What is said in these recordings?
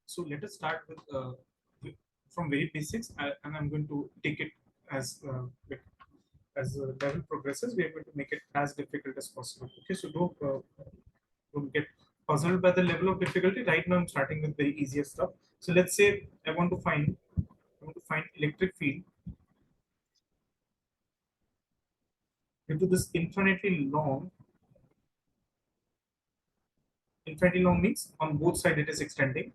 So let us start from very basics, and I'm going to take it as as the level progresses. We are going to make it as difficult as possible. Okay, so don't get puzzled by the level of difficulty. Right now, I'm starting with very easier stuff. So let's say I want to find electric field due to this infinitely long means on both sides it is extending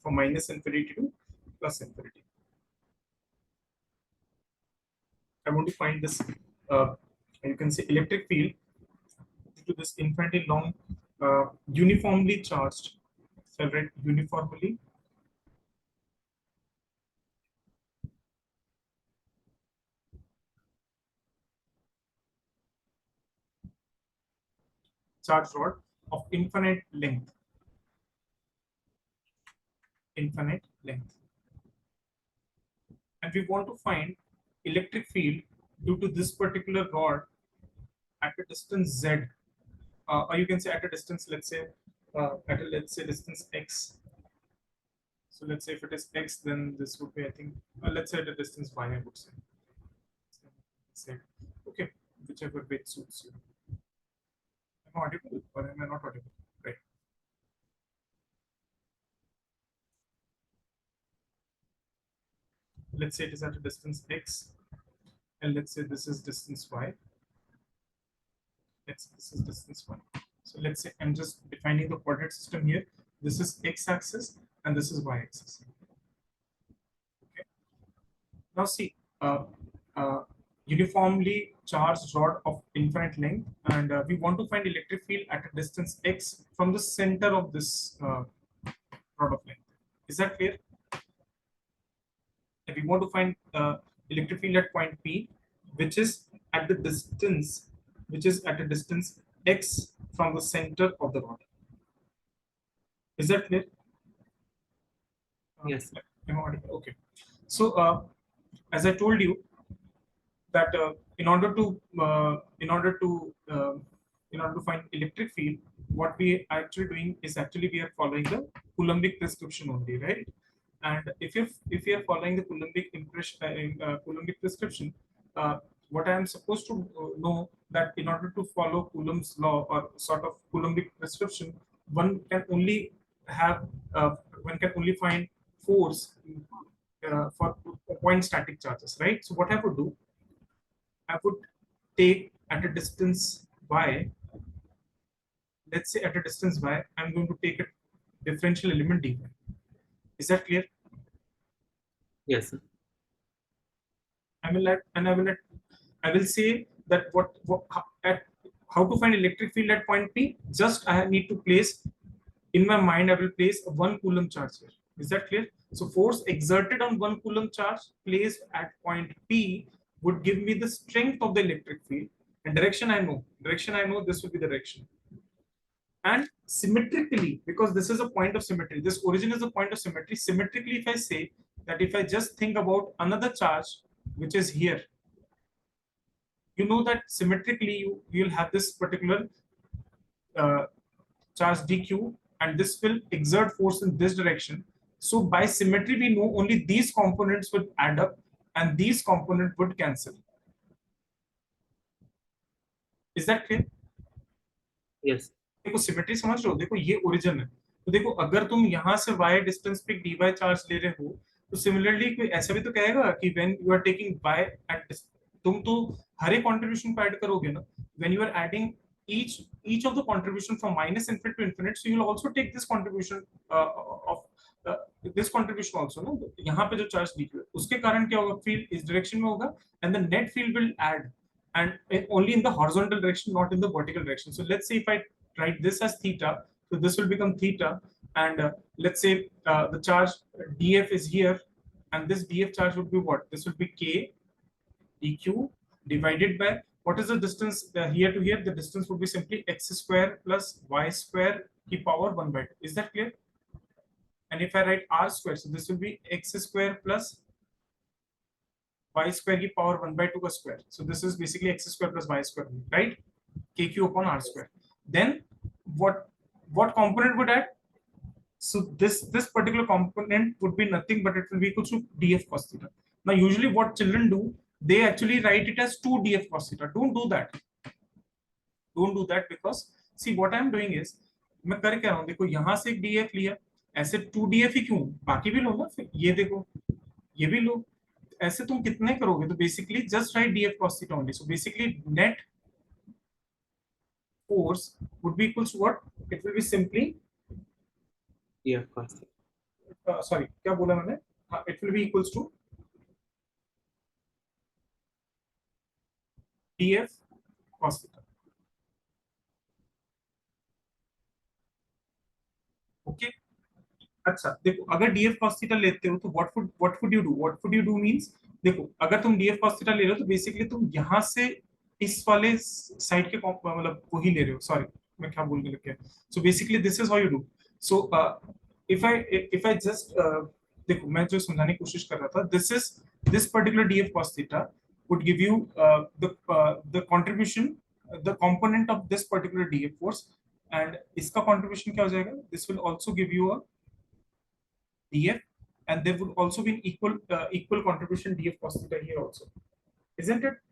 from minus infinity to plus infinity. I want to find this, you can say, electric field due to this infinitely long, uniformly charged, so I'll write uniformly charged rod of infinite length. And we want to find electric field due to this particular rod at a distance z, or you can say at a distance, let's say, let's say distance x. So let's say if it is x, then this would be, I think, let's say at a distance y, I would say. Okay, whichever way it suits you. Am I audible or am I not audible? Right. Let's say it is at a distance x, and let's say this is distance y. This is distance y. So let's say I'm just defining the coordinate system here. This is x-axis and this is y-axis. Okay. Now see, uniformly charged rod of infinite length, and we want to find electric field at a distance x from the center of this rod of length. Is that clear? And we want to find electric field at point P, which is at a distance x from the center of the rod. Is that clear? Yes. Okay. So as I told you that in order to find electric field, what we are actually doing is we are following the Coulombic prescription only, right? And if you are following the Coulombic prescription, what I am supposed to know that in order to follow Coulomb's law or sort of Coulombic prescription, one can only have one can only find force for point static charges, right? So what I would do, I would take at a distance y, let's say at a distance y, I'm going to take a differential element dy. Is that clear? Yes. I will say that how to find electric field at point P. Just I need to place in my mind. I will place a 1 coulomb charge here. Is that clear? So force exerted on 1 coulomb charge placed at point P would give me the strength of the electric field, and direction I know. This will be the direction. And symmetrically, because this is a point of symmetry, this origin is a point of symmetry. Symmetrically, if I say that, if I just think about another charge which is here, you know that symmetrically you'll have this particular charge dq, and this will exert force in this direction. So by symmetry, we know only these components would add up and these components would cancel. Is that clear? Yes. देखो symmetry समझ रहे हो, देखो ये origin है, तो देखो अगर तुम यहाँ से y डिस्टेंस पे dy चार्ज ले रहे हो, तो सिमिलरली कोई ऐसा भी तो कहेगा कि when you are taking y at, तुम तो हर एक कंट्रीब्यूशन को ऐड करोगे ना, when you are adding each of the contribution from minus infinite to infinite, so you will also take this contribution of this contribution also, no? यहाँ पे जो चार्ज dq है उसके कारण क्या होगा, फील्ड इस डायरेक्शन में होगा, and the net field will add, and only in the horizontal direction, not in the vertical direction. So let's say if I write this as theta, so this will become theta, and let's say the charge df is here, and this df charge would be what? This would be k dq divided by, what is the distance here to here? The distance would be simply x square plus y square की power 1 by 2. Is that clear? And if I write r square, so this will be x square plus y square की power 1 by 2 का square. So this is basically x square plus y square, right? kq upon r square. Then what what component would add? So this particular component would be nothing but it will be equal to df cos theta. Now usually what children do, they actually write it as 2 df cos theta. Don't do that because see what I am doing is, मैं कर क्या रहा हूँ, देखो यहाँ से एक df लिया, ऐसे 2 df ही क्यों, बाकी भी लो ना, फिर ये देखो ये भी लो, ऐसे तुम कितने करोगे, तो basically just right df cos theta only. So basically net force would be equals to what? It will be simply df cos theta. sorry क्या बोला मैंने, हाँ, it will be equals to df cos theta. Okay अच्छा देखो, अगर df cos theta लेते हो तो what would you do means, देखो अगर तुम df cos theta ले रहे हो तो बेसिकली तुम यहाँ से इस वाले साइड के मतलब को ही ले रहे हो, सॉरी मैं क्या बोलने लग गया. So basically this is how you do. So if I just देखो मैं जो समझाने की कोशिश कर रहा था, this particular df cos theta would give you the contribution, the component of this particular df force, and इसका contribution क्या हो जाएगा, this will also give you a df, and there would also be an equal contribution df cos theta here also, isn't it?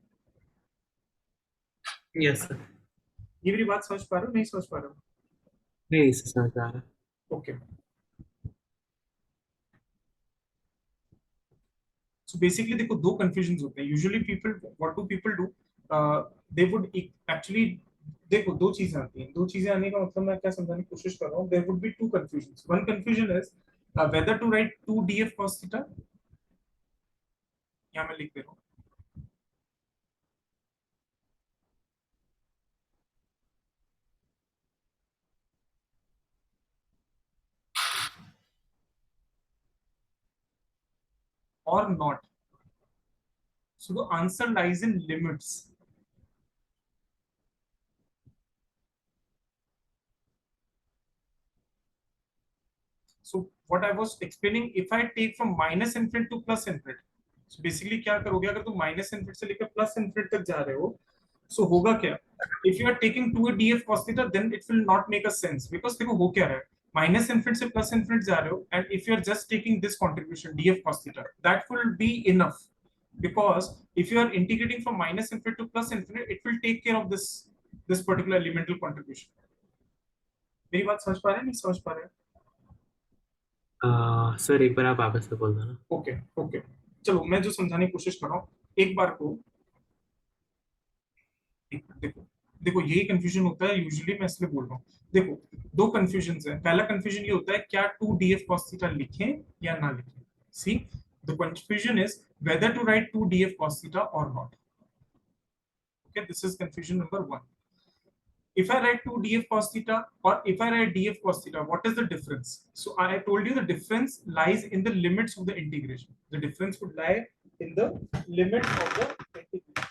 Yes sir. ये मेरी बात समझ पा रहे हो, नहीं समझ पा रहे हो? नहीं इसे समझ आ रहा है. ओके सो बेसिकली देखो दो कंफ्यूजन होते हैं usually. People what do people do, they would actually, देखो दो चीजें आती हैं, दो चीजें आने का मतलब मैं क्या समझाने की कोशिश कर रहा हूँ. There would be two confusion. One confusion is whether to write 2 df cos theta, यहाँ मैं लिख दे रहा हूँ, or not. So the answer lies in limits. So what I was explaining, if I take from minus infinite to plus infinite, so basically क्या करोगे, अगर तुम minus infinite से लेकर plus infinite तक जा रहे हो, so होगा क्या? If you are taking 2 df cos theta, then it will not make a sense because देखो हो क्या रहा है, minus infinite से plus infinite जा रहे हो, and if you are just taking this contribution df cos theta, that will be enough, because if you are integrating from minus infinite to plus infinite, it will take care of this particular elemental contribution. मेरी बात समझ पा रहे हैं, नहीं समझ पा रहे हैं? सर एक बार आप वापस से बोल दो ना. ओके ओके चलो मैं जो समझाने की कोशिश कर रहा हूँ, एक बार को देखो देखो यही कंफ्यूजन होता है यूजुअली, मैं इसलिए बोल रहा हूँ. देखो दो कंफ्यूजन है. पहला कंफ्यूजन ये होता है क्या 2 df cos theta लिखें या ना लिखें. See the confusion is whether to write 2 df cos theta or not. Okay, this is confusion number 1. If I write 2 df cos theta or if I write df cos theta, what is the difference? So I told you the difference lies in the limits of the integration. The difference would lie in the limits of the integration.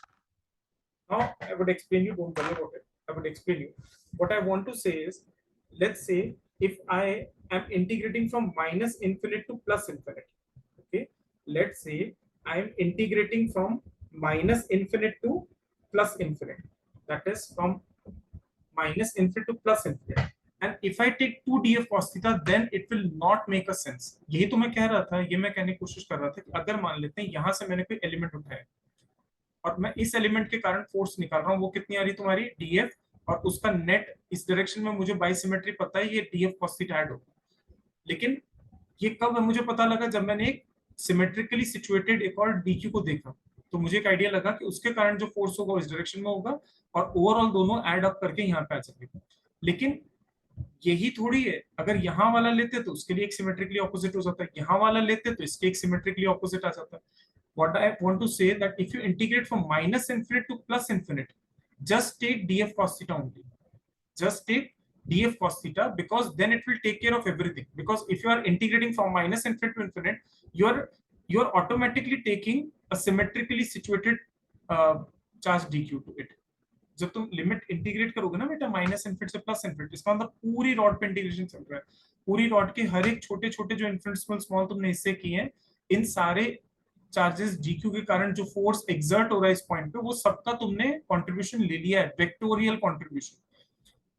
Now I would explain you, don't worry about it. I would explain you. What I want to say is, let's say if I am integrating from minus infinite to plus infinite. Okay, let's say I am integrating from minus infinite to plus infinite. That is from minus infinite to plus infinite. And if I take 2 df cos theta, then it will not make a sense. यही तो मैं कह रहा था, ये मैं कहने की कोशिश कर रहा था कि अगर मान लेते हैं यहाँ से मैंने कोई एलिमेंट उठाया और मैं इस एलिमेंट के कारण फोर्स निकाल रहा हूँ, वो कितनी आ रही तुम्हारी df, और उसका नेट इस डायरेक्शन में मुझे बाई सिमेट्री पता है, ये df cos theta ऐड होगा. लेकिन ये कब मुझे पता लगा, जब मैंने एक सिमेट्रिकली सिचुएटेड एक और dq को देखा, तो मुझे एक आइडिया लगा कि उसके कारण जो फोर्स होगा इस डायरेक्शन में होगा और ओवरऑल दोनों ऐड अप करके यहाँ पे आ जाएंगे. लेकिन यही थोड़ी है, अगर यहाँ वाला लेते तो उसके लिए एक सिमेट्रिकली ऑपोजिट हो जाता है, यहाँ वाला लेते तो इसके एक सिमेट्रिकली ऑपोजिट आ जाता है. What I want to say that if you integrate from minus infinite to plus infinite, just take df cos theta only. Just take df cos theta, because then it will take care of everything. Because if you are integrating from minus infinite to infinite, you're automatically taking a symmetrically situated charge dq to it. जब तुम limit integrate करोगे ना बेटा minus infinite से plus infinite, इसका मतलब पूरी rod पे इंटीग्रेशन चल रहा है. पूरी रॉड के हर एक छोटे छोटे जो इनफिनिटेसिमल स्मॉल तुमने हिस्से किए हैं, इन सारे चार्जेस जीक्यू के कारण जो फोर्स एक्सर्ट हो रहा है इस पॉइंट पे, वो सबका तुमने कंट्रीब्यूशन ले लिया है, वेक्टोरियल कंट्रीब्यूशन.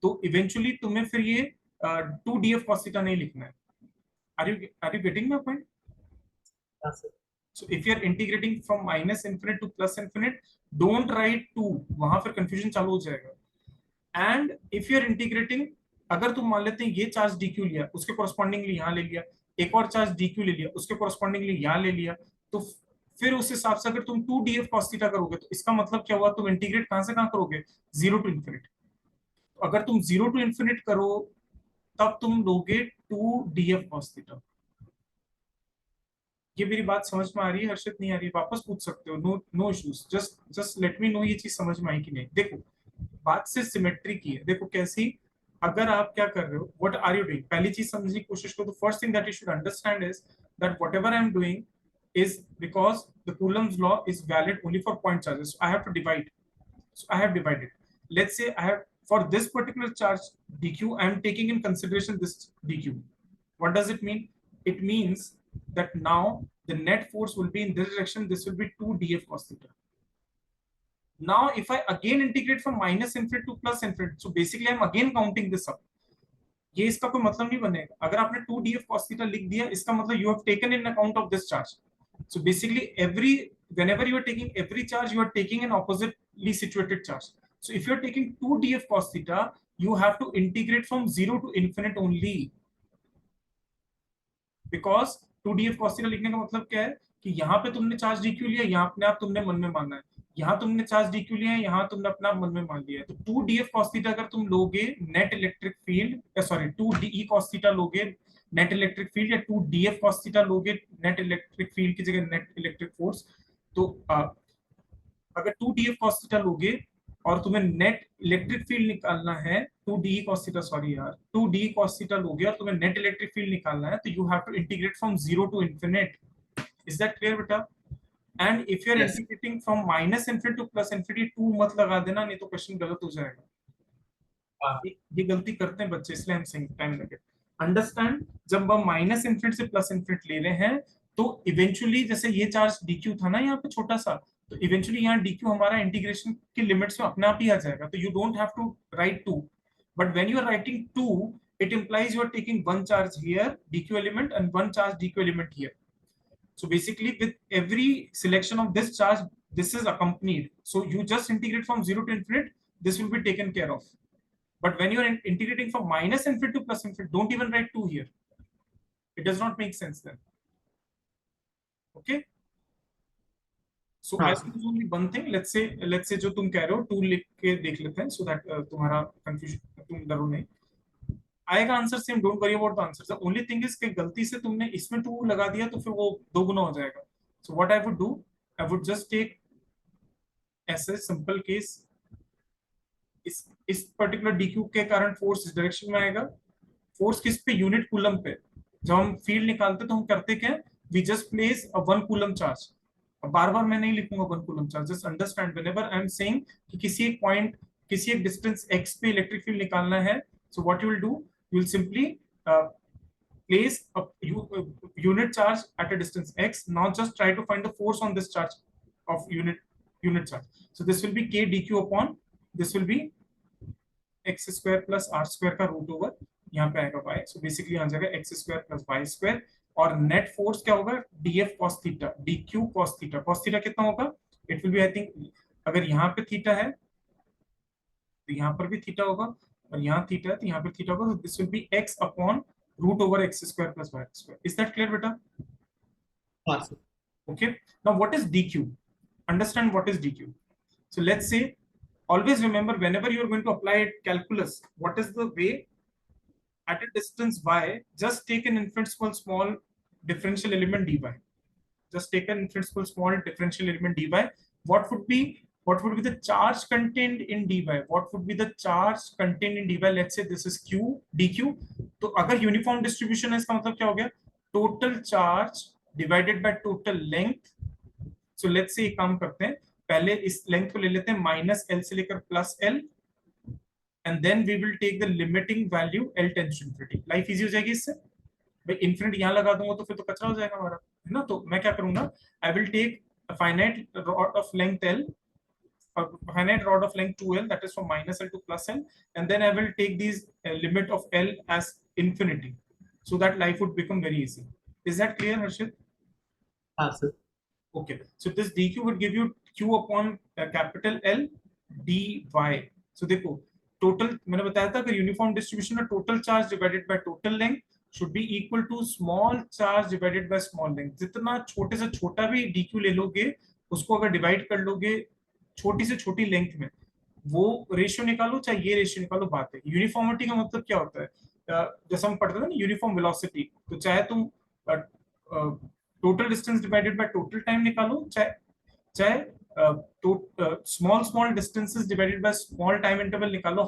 तो इवेंचुअली तुम्हें फिर ये two D F cos theta नहीं लिखना है. Are you getting my point? हाँ sir. So if you are integrating from minus infinite to plus infinite, don't write 2, वहां फिर confusion चालू हो जाएगा. And if you are integrating, अगर तुम मान लेते हैं ये चार्ज dq लिया, उसके correspondingly यहाँ ले लिया, एक और चार्ज dq ले लिया, उसके correspondingly यहाँ ले लिया, तो फिर उस हिसाब से अगर तुम 2df cos थीटा करोगे तो इसका मतलब क्या हुआ, तुम इंटीग्रेट कहां से कहां करोगे, 0 to infinite. अगर तुम 0 to infinite करो तब तुम लोगे 2df cos थीटा. ये मेरी बात समझ में आ रही है हर्षित? नहीं आ रही है वापस पूछ सकते हो, no no issues, just let me know ये चीज समझ में आई कि नहीं. देखो बात से सिमेट्री की है. देखो कैसी, अगर आप क्या कर रहे हो, व्हाट आर यू डूइंग, पहली चीज समझने की कोशिश करो. The first thing that you should understand is that whatever I am doing is because the Coulomb's law is valid only for point charges. So I have to divide. So I have divided. Let's say I have, for this particular charge dq, I am taking in consideration this dq. What does it mean? It means that now the net force will be in this direction. This will be 2 df cos theta. Now if I again integrate from minus infinite to plus infinite, so basically I'm again counting this up. ये इसका कोई मतलब नहीं बनेगा. अगर आपने 2 df cos theta लिख दिया, इसका मतलब you have taken in account of this charge. So basically whenever you are taking every charge, you are taking an oppositely situated charge. So if you are taking 2 df cos theta, you have to integrate from 0 to infinite only. Because 2df cos theta लिखने का मतलब क्या है कि यहाँ पे तुमने charge dq लिया, यहाँ अपने आप तुमने मन में मानना है, यहाँ तुमने चार्ज dq लिया है, यहाँ तुमने अपना मन में मान लिया है. तो 2df cos थीटा अगर तुम लोगे net electric field, sorry 2de cos theta लोगे नेट इलेक्ट्रिक फील्ड, या 2df cos थीटा लोगे नेट इलेक्ट्रिक फील्ड की जगह नेट इलेक्ट्रिक फोर्स, तो अगर 2df cos थीटा लोगे और तुम्हें नेट इलेक्ट्रिक फील्ड निकालना है, 2de cos थीटा, सॉरी यार, 2de cos थीटा लोगे और तुम्हें नेट इलेक्ट्रिक फील्ड निकालना है, तो you have to integrate from 0 to infinite. Is that clear बेटा? And if you are Yes. Integrating from minus infinite to plus infinity, 2 मत लगा देना, नहीं तो क्वेश्चन गलत हो जाएगा. हाँ. ये गलती करते हैं बच्चे, इसलिए हम सेइंग टाइम लगे. अंडरस्टैंड, जब हम माइनस इन्फिनिट से प्लस इन्फिनिट ले रहे हैं तो इवेंचुअली, जैसे ये चार्ज dq था ना यहाँ पे छोटा सा, तो इवेंचुअली यहाँ dq हमारा इंटीग्रेशन की लिमिट्स में अपने आप ही आ जाएगा. तो you don't have to write 2, but when you are writing 2, it implies you are taking one charge here dq element and one charge dq element here. So basically with every selection of this charge, this is accompanied, so you just integrate from 0 to infinite, this will be taken care of. But when you are integrating from minus infinite to plus infinite, don't even write 2 here. It does not make sense then. Okay? So हाँ I sir. think only one thing. Let's say जो तुम कह रहे हो 2 लिख के देख लेते हैं, so that तुम्हारा confusion, तुम डरो नहीं, आएगा answer same. Don't worry about the answer. The only thing is कि गलती से तुमने इसमें 2 लगा दिया तो फिर वो 2 गुना हो जाएगा. So what I would do, I would just take ऐसे सिंपल केस, इस पर्टिकुलर डीक्यू के कारण फोर्स इस डायरेक्शन में आएगा. फोर्स किस पे, यूनिट कूलम पे. जब हम फील्ड निकालते तो हम करते क्या, we just place a 1 coulomb charge. अब बार बार मैं नहीं लिखूंगा 1 coulomb charge, just understand whenever I am saying कि किसी एक पॉइंट, किसी एक डिस्टेंस x पे इलेक्ट्रिक फील्ड निकालना है, so what you will do, you will simply place a unit charge at a distance x. Now just try to find the force on this charge of unit charge. So this will be k dq upon, this will be x square plus r square का root over, यहाँ पे आएगा y. So basically आ जाएगा x square plus y square. और net force क्या होगा, df cos theta, dq cos theta. cos theta कितना होगा, it will be, I think, अगर यहाँ पे थीटा है तो यहाँ पर भी थीटा होगा, और यहाँ थीटा है तो यहाँ पे थीटा होगा. तो this will be x upon root over x square plus y square. Is that clear बेटा? हाँ सर. Okay, now what is dq? Understand what is dq. So let's say, always remember whenever you are going to apply calculus, what is the way, at a distance y, just take an infinitesimal small differential element dy. Just take an infinitesimal small differential element dy. What would be the charge contained in dy? What would be the charge contained in dy? Let's say this is q dq. तो अगर uniform distribution है, इसका मतलब क्या हो गया, total charge divided by total length. So let's say एक काम करते हैं, पहले इस लेंथ को ले लेते हैं माइनस एल से लेकर plus L, and then we will take the limiting value L tends to infinity. Life easy हो जाएगी इससे. भाई इंफिनिट यहाँ लगा दूंगा तो फिर तो कचरा हो जाएगा हमारा, है ना. तो मैं क्या करूंगा, I will take a finite rod of length L, finite rod of length 2L, that is from minus L to plus L, and then I will take these limit of L as infinity, so that life would become very easy. Is that clear, Harshit? हाँ सर. Okay, so this dq would give you q upon capital L dy. So देखो total मैंने बताया था अगर uniform distribution है total charge divided by total length should be equal to small charge divided by small length. जितना छोटे से छोटा भी dq ले लोगे उसको अगर डिवाइड कर लोगे छोटी से छोटी लेंथ में, वो रेशियो निकालो चाहे ये रेशियो निकालो, बात है. यूनिफॉर्मिटी का मतलब क्या होता है? जैसे हम पढ़ते थे ना यूनिफॉर्म वेलोसिटी, तो चाहे तुम total distance divided by total time निकालो, चाहे चाहे small small distances divided by small time interval निकालो,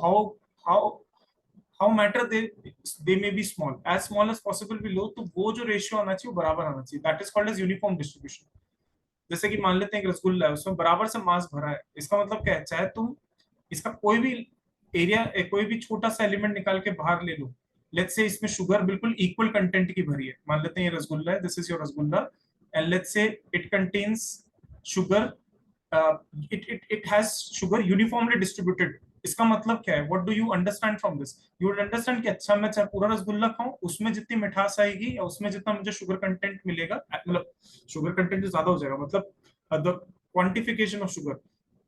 how matter they may be small, as small as possible भी लो, तो वो जो रेशियो आना चाहिए वो बराबर आना चाहिए. That is called as uniform distribution. जैसे कि मान लेते हैं एक रसगुल्ला है, उसमें बराबर से मास भरा है, इसका मतलब क्या है? चाहे तुम इसका कोई भी एरिया, कोई भी छोटा सा एलिमेंट निकाल के बाहर ले लो, लेट्स से इसमें शुगर बिल्कुल इक्वल कंटेंट की भरी है, मान लेते हैं ये रसगुल्ला है, this is your rasgulla, and let's say it contains sugar, it has sugar uniformly distributed. इसका मतलब क्या है? What do you understand from this? You would understand कि अच्छा मैं चाहे पूरा रसगुल्ला खाऊं, उसमें जितनी मिठास आएगी या उसमें जितना मुझे शुगर कंटेंट मिलेगा, मतलब शुगर कंटेंट जो ज्यादा हो जाएगा, मतलब द क्वांटिफिकेशन ऑफ शुगर,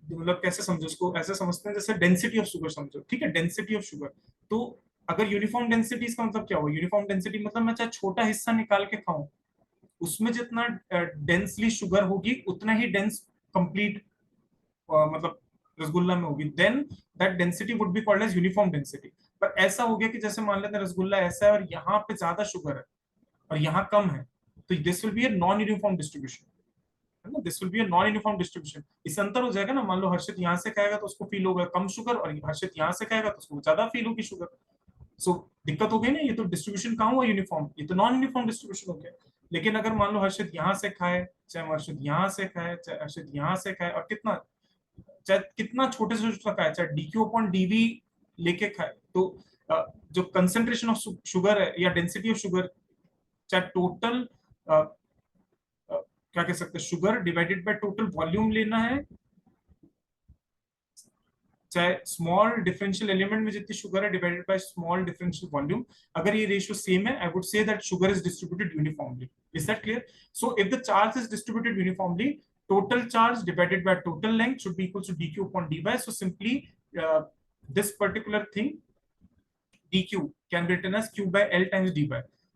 मतलब कैसे समझो उसको? ऐसे समझते हैं जैसे डेंसिटी ऑफ शुगर समझो, ठीक है, डेंसिटी ऑफ शुगर. तो अगर यूनिफॉर्म डेंसिटी, इसका मतलब क्या हुआ? यूनिफॉर्म डेंसिटी मतलब मैं चाहे छोटा हिस्सा निकाल के खाऊं, उसमें जितना डेंसली शुगर होगी उतना ही डेंस कंप्लीट मतलब रसगुल्ला में होगी, then that density would be called as uniform density. पर ऐसा हो गया कि जैसे मान लेते हैं रसगुल्ला ऐसा है और यहाँ पे ज्यादा शुगर है और यहाँ कम है, तो this will be a non uniform distribution, है ना? This will be a non uniform distribution. इससे अंतर हो जाएगा ना, मान लो हर्षित यहाँ से खाएगा तो उसको फील होगा कम शुगर, और हर्षित यहाँ से खाएगा तो उसको ज्यादा फील होगी शुगर. सो दिक्कत हो गई ना, ये तो डिस्ट्रीब्यूशन कहाँ हुआ? यूनिफॉर्म. ये तो नॉन यूनिफॉर्म डिस्ट्रीब्यूशन हो गया. लेकिन अगर मान लो हर्षित यहाँ से खाए, चाहे हर्षित यहाँ से खाए, चाहे हर्षित यहाँ से खाए, और कितना, चाहे कितना छोटे से छोटा खाए, चाहे डीक्यू अपॉन डीवी लेके खाए, तो जो कंसेंट्रेशन ऑफ शुगर है या डेंसिटी ऑफ शुगर, चाहे टोटल क्या कह सकते हैं, sugar divided by total volume लेना है, चाहे स्मॉल डिफरेंशियल एलिमेंट में जितनी शुगर है divided by small differential volume, अगर ये रेशियो सेम है, I would say that sugar is distributed uniformly. Is that clear? So if the charge is distributed uniformly, total charge divided by total length should be equal to dq upon dy. So simply this particular thing dq can be written as q by L times dy,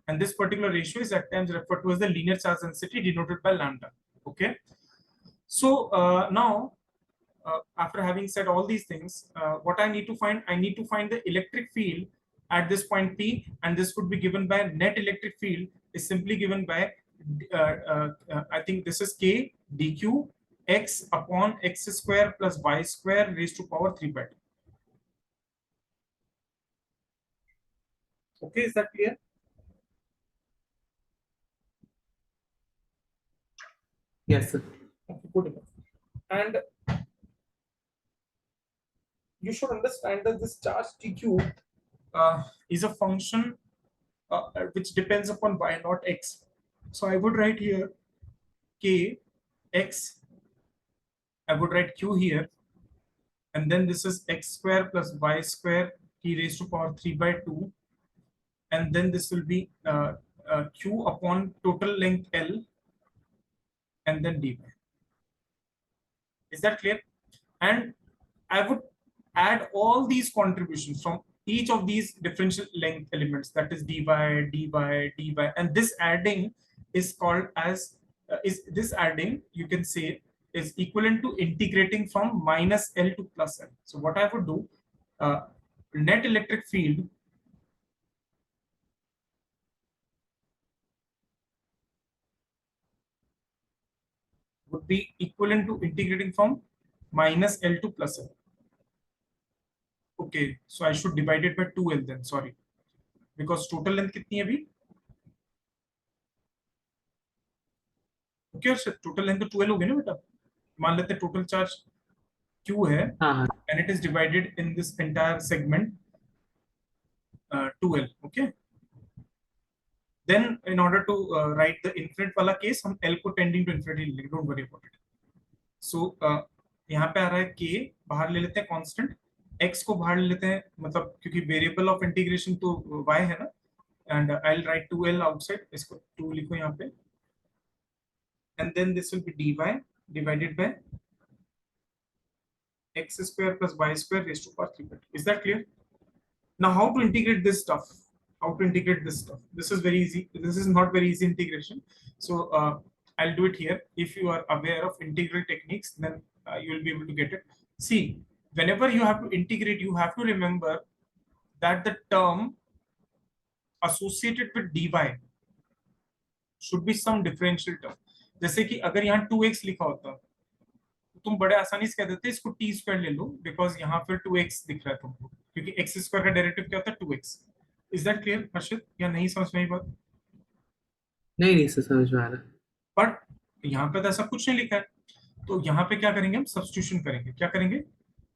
and this particular ratio is at times referred to as the linear charge density denoted by lambda. Okay, so now after having said all these things, what I need to find, I need to find the electric field at this point P, and this would be given by net electric field is simply given by I think this is k dq x upon x square plus y square raised to power 3 by 2. Okay, is that clear? Yes sir. Okay, good enough. And you should understand that this charge dq is a function which depends upon y not x. So I would write here k x, I would write q here, and then this is x square plus y square t raised to power 3 by 2, and then this will be q upon total length L, and then dy. Is that clear? And I would add all these contributions from each of these differential length elements, that is dy, dy, dy, and this adding is called as this adding, you can say, is equivalent to integrating from minus L to plus L. So what I would do, net electric field would be equivalent to integrating from minus L to plus L. Okay, so I should divide it by 2L then, sorry, because total length कितनी है अभी? Okay, total length तो 2L हो गई ना बेटा. मान लेते हैं टोटल चार्ज Q है, हाँ and it is divided in this entire segment 2L. Okay, then in order to write the infinite वाला case, हम L को tending to infinity लेंगे, don't worry about it. So यहाँ पे आ रहा है k, बाहर ले लेते हैं कांस्टेंट, x को बाहर ले लेते हैं, मतलब क्योंकि वेरिएबल ऑफ इंटीग्रेशन तो y है ना, and I will write 2l outside, इसको 2 लिखो यहाँ पे, and then this will be dy divided by x square plus y square raised to power 3 by 2. Is that clear? Now, how to integrate this stuff? How to integrate this stuff? This is very easy. This is not very easy integration. So I'll do it here. If you are aware of integral techniques, then you will be able to get it. See, whenever you have to integrate, you have to remember that the term associated with dy should be some differential term. जैसे कि अगर यहाँ 2x लिखा होता तो तुम बड़े आसानी से कह देते इसको टी स्क्वायर ले लो, बिकॉज यहाँ फिर 2x दिख रहा है तुमको, क्योंकि x स्क्वायर का डेरिवेटिव क्या होता है 2x. इज दैट क्लियर हर्षित, या नहीं समझ में आई बात? नहीं नहीं सर, समझ में आ रहा। बट यहाँ पे तो ऐसा कुछ नहीं लिखा है, तो यहाँ पे क्या करेंगे, हम सब्स्टिट्यूशन करेंगे. क्या करेंगे?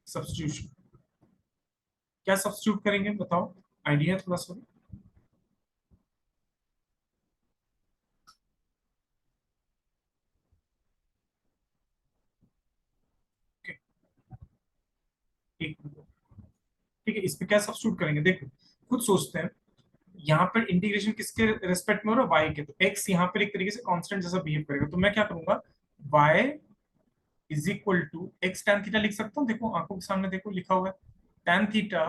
सब्स्टिट्यूशन. क्या सब्स्टिट्यूट करेंगे बताओ, आइडिया थोड़ा सा. Okay, एक मिनट. ठीक है, इस पे क्या सब्स्टिट्यूट करेंगे देखो, खुद सोचते हैं. यहाँ पर इंटीग्रेशन किसके रेस्पेक्ट में हो रहा है? y के. तो x यहाँ पर एक तरीके से कांस्टेंट जैसा बिहेव करेगा, तो मैं क्या करूंगा, y is equal to x tan theta लिख सकता हूँ. देखो आंखों के सामने देखो लिखा हुआ है, tan theta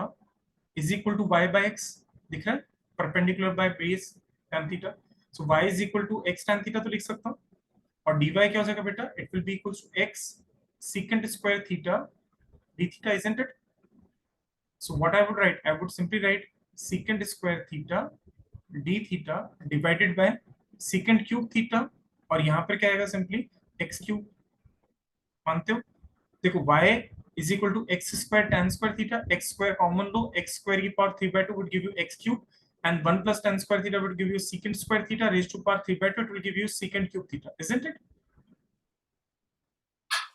is equal to y by x. दिख रहा है, perpendicular by base tan theta. So y is equal to x tan theta तो लिख सकता हूँ. और dy क्या हो जाएगा बेटा, it will be equal to x secant square theta d theta, isn't it? So what I would write, I would simply write secant square theta d theta divided by secant cube theta, और यहाँ पर क्या आएगा, simply x cube. मानते हो? देखो y is equal to x square tan square theta, x square common लो, x square की power 3/2 would give you x cube, and 1 plus tan square theta would give you secant square theta raised to power 3/2, it will give you secant cube theta, isn't it?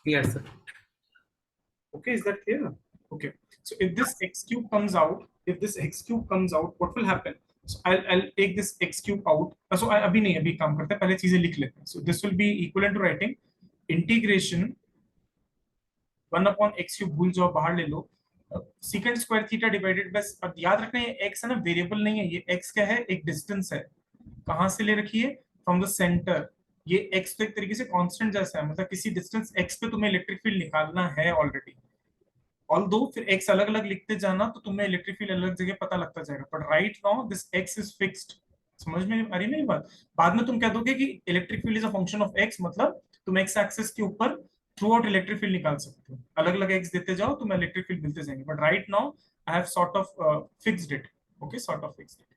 Yes sir. Okay, is that clear? Okay, so if this x cube comes out, what will happen? So I'll take this x cube out. So अभी नहीं, अभी काम करते हैं, पहले चीजें लिख लेते हैं. So this will be equivalent to writing integration 1 upon x cube, भूल जाओ, बाहर ले लो, secant square theta divided by. अब याद रखना ये x है ना, वेरिएबल नहीं है, ये x क्या है, एक डिस्टेंस है. कहां से ले रखी है? From the centre. ये x तो एक तरीके से कांस्टेंट जैसा है, मतलब किसी डिस्टेंस x पे तुम्हें इलेक्ट्रिक फील्ड निकालना है ऑलरेडी. ऑल दो फिर x अलग अलग लिखते जाना तो तुम्हें इलेक्ट्रिक फील्ड अलग जगह पता लगता जाएगा, but right now this x is fixed. समझ में आ रही मेरी बात? बाद में तुम कह दोगे कि electric field is a function of x, मतलब तुम x एक्सिस के ऊपर थ्रू आउट इलेक्ट्रिक फील्ड निकाल सकते हो, अलग अलग x देते जाओ तुम्हें इलेक्ट्रिक फील्ड मिलते जाएंगे, but right now I have sort of fixed it. Okay, sort of fixed it.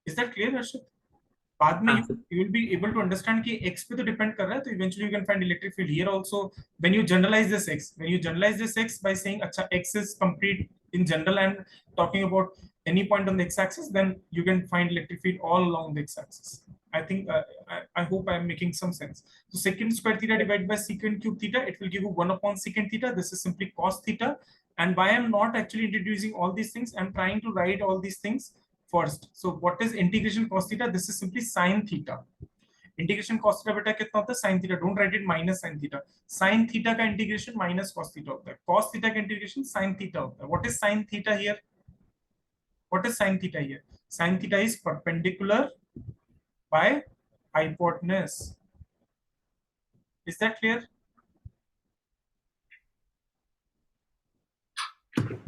Is that clear Harshit? बाद में हाँ you sir. you will be able to understand कि x पे तो डिपेंड कर रहा है, तो eventually you can find electric field here also. When you generalize this x by saying अच्छा x is complete in general and talking about any point on the x-axis, then you can find electric field all along the x-axis. I think I hope I am making some sense. So secant square theta divided by secant cube theta, it will give you 1 upon secant theta. This is simply cos theta. And why I am not actually introducing all these things, I am trying to write all these things first. So what is integration cos theta? This is simply sin theta. Integration cos theta बेटा कितना होता है, sin theta. Don't write it minus sin theta. sin theta का integration minus cos theta होता है, cos theta का integration sin theta होता है. What is sin theta here? What is sin theta here? sin theta is perpendicular by hypotenuse. Is that clear?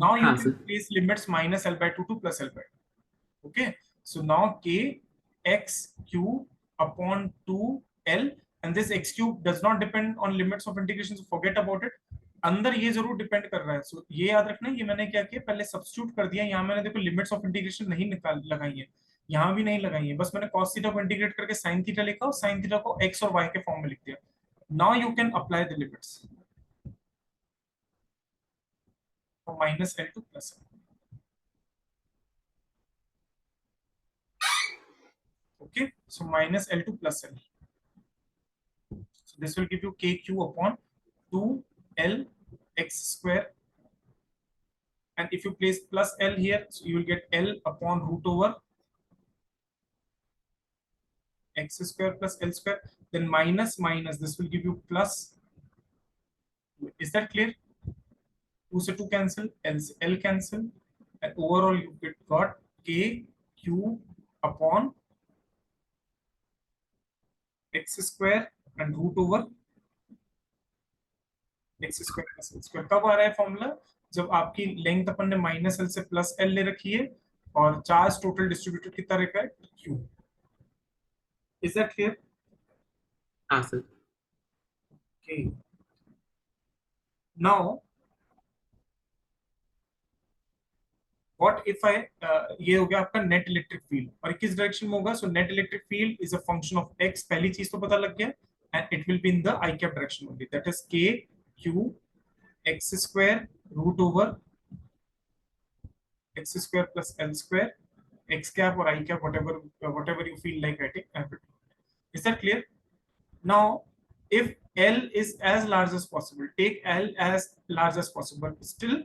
Now you हाँ can sir. place limits minus L by 2 to plus L by 2. Okay, so now k x cube upon 2l, and this x cube does not depend on limits of integration, so forget about it. अंदर ये जरूर depend कर रहा है, सो ये याद रखना. ये मैंने क्या किया, पहले सब्स्टिट्यूट कर दिया. यहाँ मैंने देखो लिमिट्स ऑफ इंटीग्रेशन नहीं निकाल लगाई है, यहाँ भी नहीं लगाई है, बस मैंने cos थीटा को इंटीग्रेट करके sin थीटा लिखा और sin थीटा को x और y के फॉर्म में लिख दिया. Now you can apply the limits from minus l two plus l. Okay, so minus L to plus L. So this will give you kq upon 2l x square. And if you place plus L here, so you will get L upon root over x square plus L square. Then minus minus, this will give you plus Is that clear? 2 से 2 cancel, L से L cancel, and overall you got K Q upon x square and root over x square plus l square. कब आ रहा है formula? जब आपकी length अपन ने minus L से plus L ले रखी है और चार्ज टोटल डिस्ट्रीब्यूटेड कितना रखा है? Q. Is that clear? हाँ सर. Okay. Now what if I ये हो गया आपका नेट इलेक्ट्रिक फील्ड और किस डायरेक्शन में होगा? So net electric field is a function of x, पहली चीज तो पता लग गया, and it will be in the I cap direction only, that is k q x square root over x square plus l square x cap or I cap, whatever you feel like writing. Is that clear? Now if L is as large as possible, take L as large as possible, still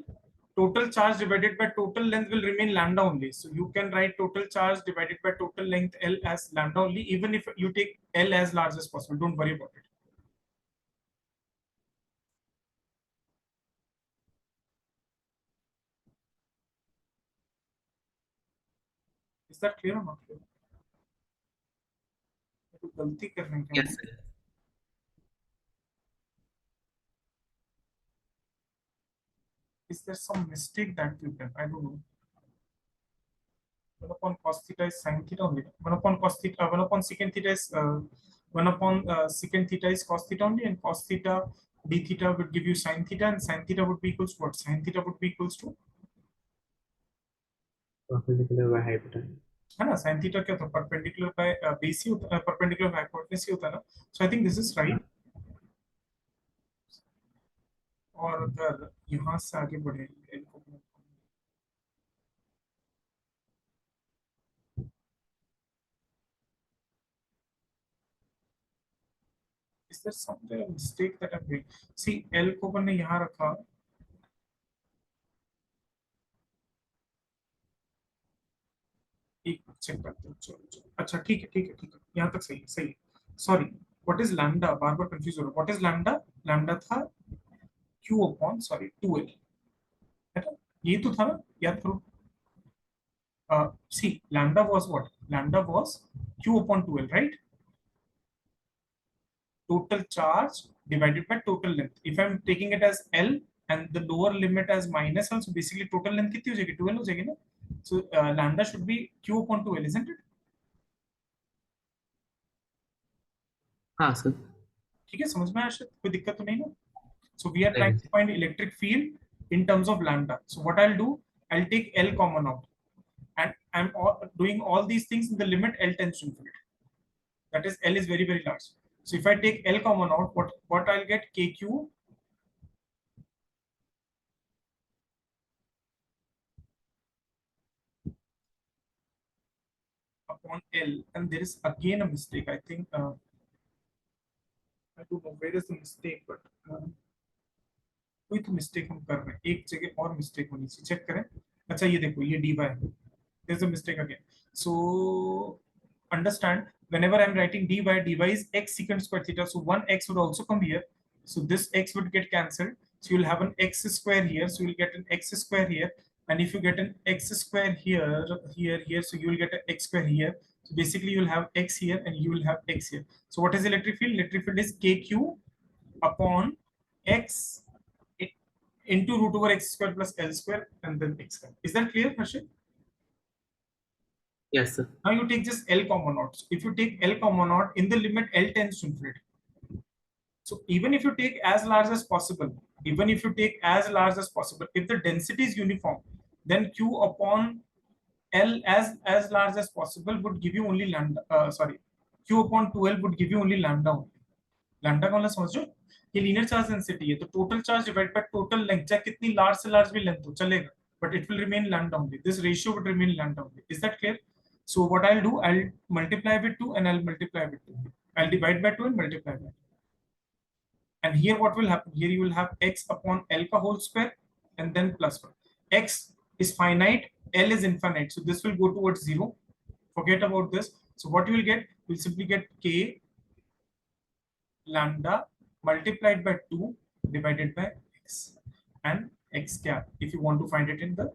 total charge divided by total length will remain lambda only. So you can write total charge divided by total length L as lambda only, even if you take L as large as possible. Don't worry about it. Is that clear or not clear? गलती करने के Yes sir. Is there some mistake that you done? I don't know. 1 upon cos theta is sin theta only. 1 upon cos theta, 1 upon secant theta is 1 upon secant theta is cos theta only, and cos theta d theta would give you sin theta, and sin theta would be equals to what? Sin theta would be equals to, Perpendicular by hypotenuse. है ना? sin theta क्या होता है? Perpendicular by base ही होता है, perpendicular by hypotenuse ही होता है ना. So I think this is right. और अगर यहाँ से आगे बढ़े इनको, is there something mistake that I'm doing? See, L को मैंने यहाँ रखा, एक चेक करते हैं. चलो चलो, अच्छा ठीक है ठीक है ठीक है, यहाँ तक सही है सही है. Sorry, what is lambda? Bar bar confuse हो रहा हूँ. What is lambda? लैम्डा था Q अपॉन, सॉरी, 2L, है ना? ये तो था ना, याद करो. See, lambda was what? Lambda was Q upon 2L, right? Total charge divided by total length. If I'm taking it as L and the lower limit as minus L, so basically total length कितनी हो जाएगी? 2L हो जाएगी ना? So lambda should be Q upon 2L, isn't it? हाँ sir. ठीक है, समझ में आया? शायद कोई दिक्कत तो नहीं ना? So we are trying नहीं to find electric field in terms of lambda. So what I'll do, I'll take L common out, and I'm doing all these things in the limit L tends to infinity. That is, L is very very large. So if I take L common out, what I'll get? KQ upon L, and there is again a mistake. I think I don't know where is the mistake, but कोई तो mistake हम कर रहे हैं, एक जगह और mistake होनी चाहिए. चेक करें. अच्छा ये देखो, ये dy है. There's a mistake again. So understand, whenever I'm writing dy, dy is x secant square theta. So one x would also come here. So this x would get cancelled. So you'll have an x square here. So you'll get an x square here. And if you get an x square here, here, so you will get an x square here. So basically you'll have x here and you will have x here. So what is electric field? Electric field is kq upon x into root over x square plus l square and then x square. Is that clear, Harshit? Yes sir. Now you take just L common naught. So if you take L common naught, in the limit L tends to infinity. So even if you take as large as possible, even if you take as large as possible, if the density is uniform, then Q upon L as large as possible would give you only lambda. Sorry, Q upon 2L would give you only lambda only. Lambda का मतलब समझ रहे हो? ये linear charge density है, तो total charge divide by total length, चाहे कितनी लार्ज से लार्ज भी लेंथ हो चलेगा, but it will remain lambda only. This ratio would remain lambda only. Is that clear? So what I'll do, I'll multiply with 2 and I'll multiply with 2. I'll divide by 2 and multiply by 2. And here what will happen? Here you will have x upon L ka whole square and then plus 1. X is finite, L is infinite. So this will go towards 0. Forget about this. So what you will get? You'll simply get K lambda multiplied by 2 divided by x, and x cap if you want to find it in the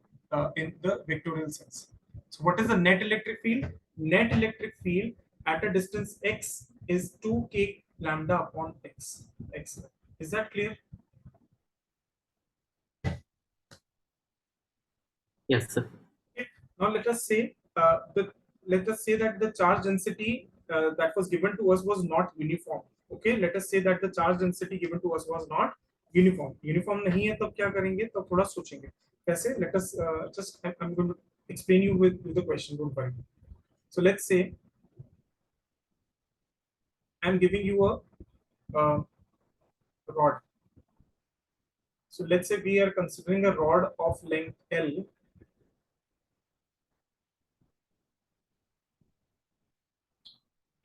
vectorial sense. So what is the net electric field? Net electric field at a distance x is 2k lambda upon x. Is that clear? Yes, sir. Okay. Now let us say that the charge density that was given to us was not uniform. Okay, let us say that the charge density given to us was not uniform. Uniform नहीं है तब क्या करेंगे? तब थोड़ा सोचेंगे. कैसे? Let us just I'm going to explain you with the question. Don't worry. So let's say I'm giving you uh, rod. So let's say we are considering a rod of length L.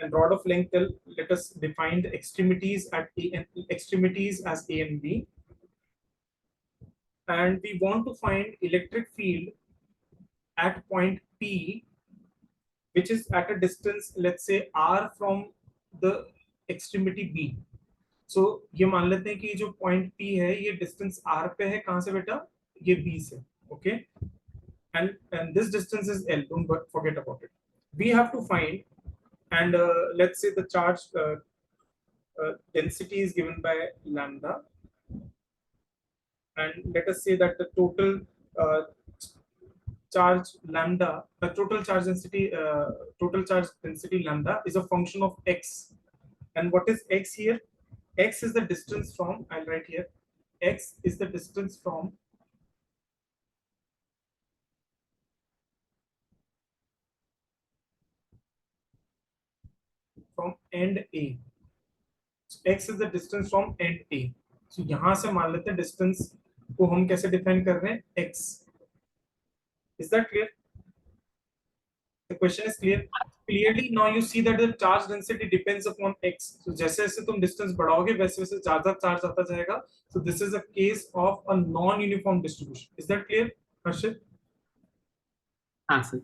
And rod of length L, let us define the extremities at A and extremities as A and B. And we want to find electric field at point P, which is at a distance, let's say R from the extremity B. So ये मान लेते हैं कि जो point P है ये distance R पे है, कहाँ से बेटा? ये B से, okay? And this distance is L. Don't forget about it. We have to find, and let's say the charge density is given by lambda, and let us say that the total charge lambda, the total charge density lambda is a function of x. And what is x here? X is the distance from, I'll write here, x is the distance from end A. So x is the distance from end A. So यहाँ से मान लेते हैं distance को हम कैसे define कर रहे हैं? X. Is that clear? The question is clear. Clearly now you see that the charge density depends upon x. So जैसे जैसे तुम distance बढ़ाओगे वैसे वैसे ज्यादा charge आता जाएगा. So this is a case of a non-uniform distribution. Is that clear, Harshit? हाँ sir.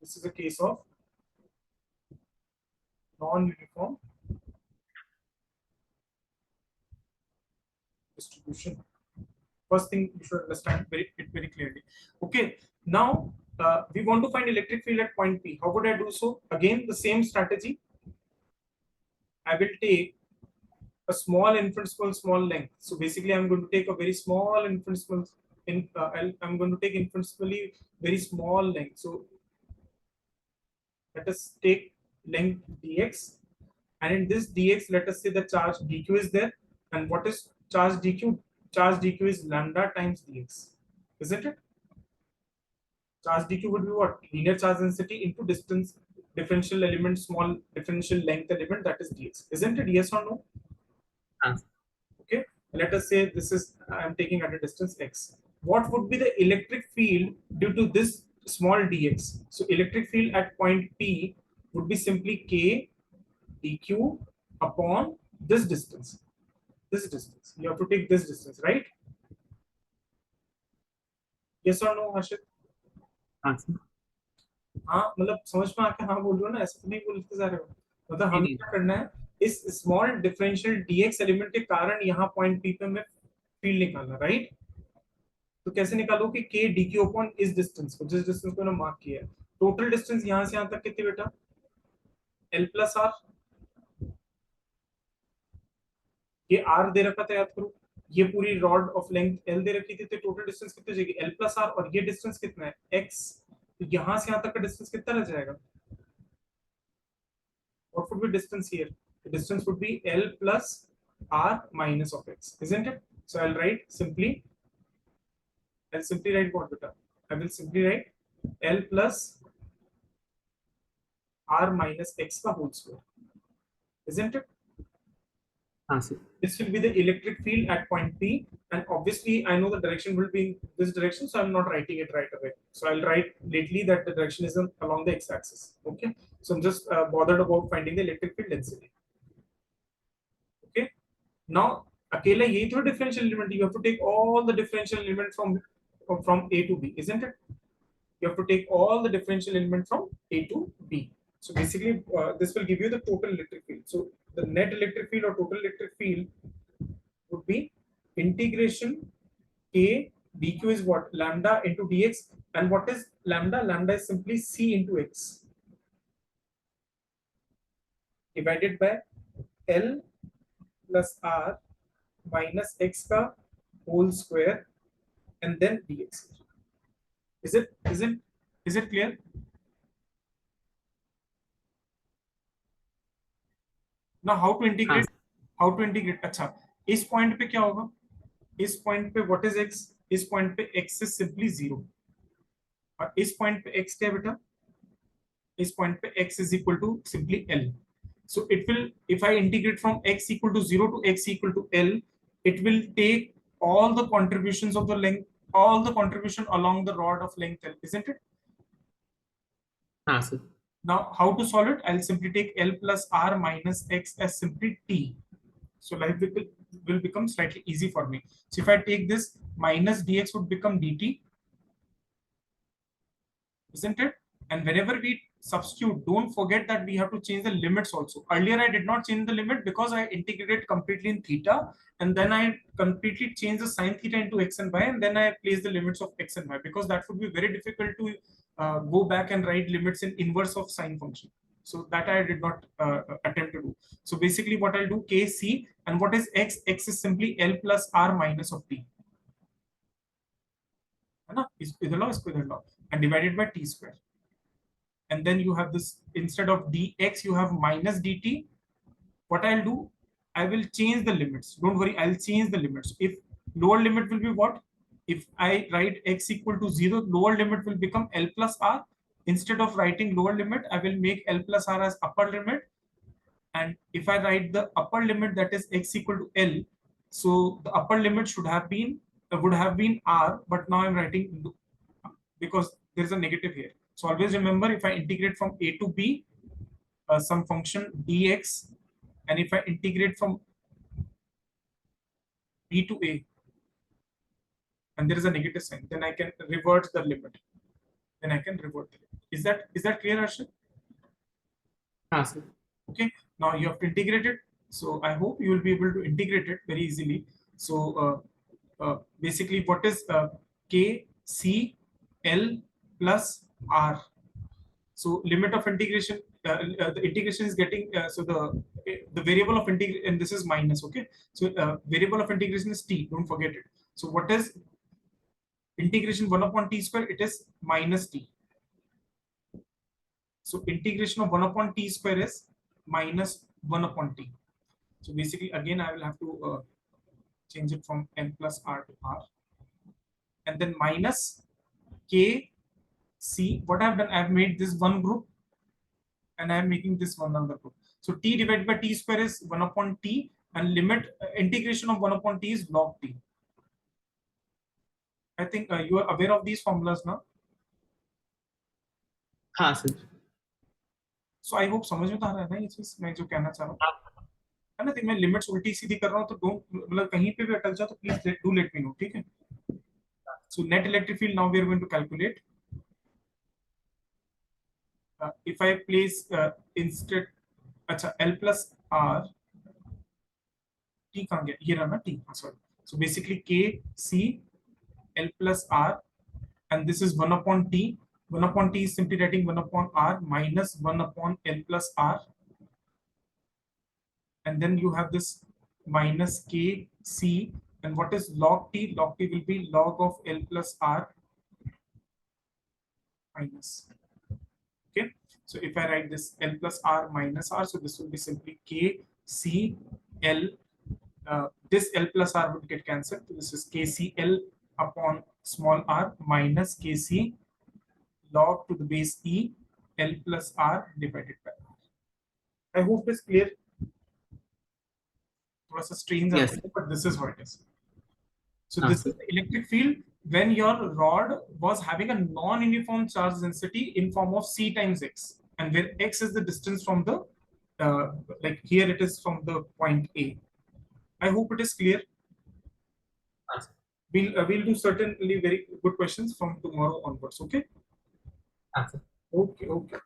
This is a case of non-uniform distribution. First thing you should understand it very clearly. Okay, now we want to find electric field at point P. How would I do so? Again, the same strategy. I will take a small infinitesimal small length. So basically, I'm going to take a very small infinitesimal. I'm going to take infinitesimally very small length. So let us take length dx, and in this dx, let us say the charge dq is there. And what is charge dq? Charge dq is lambda times dx, isn't it? Charge dq would be what? Linear charge density into distance differential element, small differential length element, that is dx, isn't it? Yes or no? हाँ. Okay, let us say this is, I'm taking at a distance x. What would be the electric field due to this small dx? So electric field at point P would be simply k dq upon this distance. This distance. You have to take this distance, right? Yes or no, Harshit? हाँ sir. हाँ, मतलब समझ में आके हाँ बोल रहे हो ना, ऐसे तो नहीं बोलते जा रहे हो. मतलब हमें नहीं. क्या करना है, इस स्मॉल डिफरेंशियल dx एलिमेंट के कारण यहाँ पॉइंट P पे मैं फील्ड निकालना, राइट? तो कैसे निकालो कि k dq अपॉन इस डिस्टेंस को, जिस डिस्टेंस को ना मार्क किया है. टोटल डिस्टेंस यहाँ से यहाँ तक कितनी बेटा? L plus r. ये r दे रखा था, याद करो. ये पूरी रॉड ऑफ लेंथ L दे रखी थी, तो टोटल डिस्टेंस कितनी हो जाएगी? L plus r. और ये डिस्टेंस कितना है? x. तो यहाँ से यहाँ तक का डिस्टेंस कितना रह जाएगा? What would be distance here? The distance would be L plus R minus of x, isn't it? So I'll simply write what beta? I will simply write L plus R minus x का whole square, isn't it? हाँ sir. This will be the electric field at point P, and obviously I know the direction will be in this direction, so I'm not writing it right away. So I'll write lately that the direction is along the x-axis. Okay, so I'm just bothered about finding the electric field density. Okay, now अकेला यही तो differential element. You have to take all the differential element from A to B, isn't it? You have to take all the differential element from A to B. So basically, this will give you the total electric field. So the net electric field or total electric field would be integration k dq is what? Lambda into dx. And what is lambda? Lambda is simply c into x divided by L plus R minus x ka whole square and then dx. Is it clear? Now how to हाँ integrate? How to integrate? अच्छा, इस point पे क्या होगा? इस point पे what is x? इस point पे x is simply 0. और इस पॉइंट पे x क्या है बेटा? इस पॉइंट पे x is equal to simply L. So it will, if I integrate from x equal to 0 to x equal to L, it will take all the contributions of the length, all the contribution along the rod of length L, isn't it? हाँ sir Now, how to solve it? I'll simply take L plus R minus x as simply t. So life will become slightly easy for me. So if I take this, minus dx would become dt, isn't it? And whenever we substitute, don't forget that we have to change the limits also. Earlier I did not change the limit because I integrated completely in theta, and then I completely changed the sine theta into x and y, and then I place the limits of x and y, because that would be very difficult to go back and write limits in inverse of sine function. So that I did not attempt to do. So basically what I'll do, kc, and what is x? X is simply L plus R minus of t. है ना? इधर लो, इसको इधर लो, and divided by t square. And then you have this, instead of dx you have minus dt. What I'll do, I will change the limits. Don't worry, I'll change the limits. If lower limit will be what? If I write x equal to 0, lower limit will become L plus R. Instead of writing lower limit, I will make L plus R as upper limit. And if I write the upper limit, that is x equal to L, so the upper limit should have been would have been R, but now I'm writing because there's a negative here. So always remember, if I integrate from a to b, some function dx, and if I integrate from b to a, and there is a negative sign, then I can revert the limit. Then I can revert the limit. Is that clear, Harshit? हाँ सर Okay. Now you have to integrate it. So I hope you will be able to integrate it very easily. So basically, what is k c L plus R? So limit of integration, the integration is getting, so the variable of integration, and this is minus, okay? So variable of integration is t, don't forget it. So what is integration 1 upon t square? It is minus t. So integration of 1 upon t square is minus 1 upon t. So basically, again, I will have to change it from n plus r to r. And then minus k c. What I've done, I've made this one group, and I'm making this one another group. So t divided by t square is 1 upon t, and limit integration of 1 upon t is log t. I think you are aware of these formulas now. हाँ sir So I hope समझ में तो आ रहा है ना ये चीज मैं जो कहना चाह रहा हूँ, है ना? तो मैं लिमिट्स उल्टी सीधी कर रहा हूँ, तो डोंट, मतलब कहीं पे भी अटक जाओ तो please do let me no, ठीक है? So net electric field now we are going to calculate. If I place instead, अच्छा L plus R, T कहाँ गया? ये रहा ना T, sorry. So basically K C L plus R, and this is 1 upon T. 1 upon T is simply writing 1 upon R minus 1 upon L plus R. And then you have this minus K C, and what is log T? Log T will be log of L plus R minus. Okay, so if I write this L plus R minus R, so this will be simply K C L. This L plus R would get cancelled. So this is K C L upon small r minus K C log to the base E L plus R divided by R. I hope this is clear. थोड़ा सा strange Yes. but this is what it is. So हाँ this sir is the electric field when your rod was having a non-uniform charge density in form of C times X, and where X is the distance from the, like here it is from the point A. I hope it is clear. हाँ sir We'll do certainly very good questions from tomorrow onwards. Okay. हाँ सर Okay. Okay.